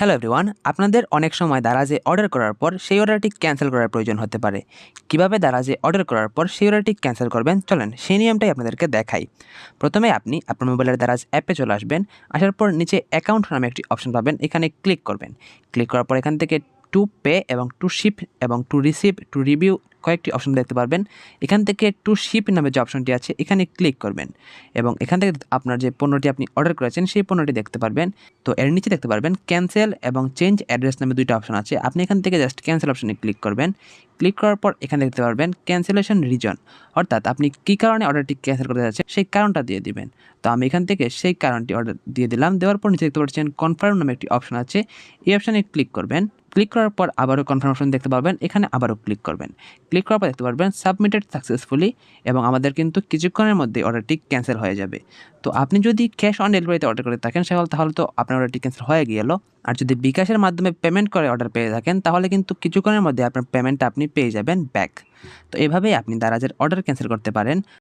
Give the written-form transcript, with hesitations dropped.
Hello everyone, আপনাদের অনেক সময় দারাজে অর্ডার করার পর সেই অর্ডারটি ক্যান্সেল করার প্রয়োজন হতে পারে। কিভাবে দারাজে অর্ডার করার পর সেই অর্ডারটি ক্যান্সেল করবেন, চলেন সেই নিয়মটাই আপনাদেরকে দেখাই। প্রথমে আপনি আপনার মোবাইলের দারাজ অ্যাপে চলে আসবেন। আসার পর নিচে অ্যাকাউন্ট নামে একটি অপশন পাবেন, এখানে ক্লিক করবেন। ক্লিক করার পর এখান থেকে টু পে এবং টু শিপ এবং টু রিসিভ, টু রিভিউ কয়েকটি অপশন দেখতে পারবেন। এখান থেকে টু শিপ নামে যে অপশনটি আছে এখানে ক্লিক করবেন এবং এখান থেকে আপনার যে পণ্যটি আপনি অর্ডার করেছেন সেই পণ্যটি দেখতে পারবেন। তো এর নিচে দেখতে পারবেন ক্যান্সেল এবং চেঞ্জ অ্যাড্রেস নামে দুইটা অপশন আছে। আপনি এখান থেকে জাস্ট ক্যান্সেল অপশনে ক্লিক করবেন। ক্লিক করার পর এখানে দেখতে পারবেন ক্যান্সেলেশন রিজন, অর্থাৎ আপনি কী কারণে অর্ডারটি ক্যান্সেল করতে যাচ্ছেন সেই কারণটা দিয়ে দিবেন। তো আমি এখান থেকে সেই কারণটি অর্ডার দিয়ে দিলাম। দেওয়ার পর নিচে দেখতে পাচ্ছেন কনফার্ম নামে একটি অপশন আছে, এই অপশানে ক্লিক করবেন। ক্লিক করার পর আবারও কনফার্ম অপশন দেখতে পারবেন, এখানে আবারও ক্লিক করবেন। ক্লিক করার পর দেখতে পারবেন সাবমিটেড সাকসেসফুলি এবং আমাদের কিন্তু কিছুক্ষণের মধ্যে অর্ডারটি ক্যান্সেল হয়ে যাবে। তো আপনি যদি ক্যাশ অন ডেলিভারিতে অর্ডার করে থাকেন তাহলে তো আপনার অর্ডারটি ক্যান্সেল হয়ে গেল। আর যদি বিকাশের মাধ্যমে পেমেন্ট করে অর্ডার পেয়ে থাকেন তাহলে কিন্তু কিছুক্ষণের মধ্যে আপনার পেমেন্টটা আপনি পেয়ে যাবেন ব্যাক। তো এভাবেই আপনি দারাজের অর্ডার ক্যান্সেল করতে পারেন।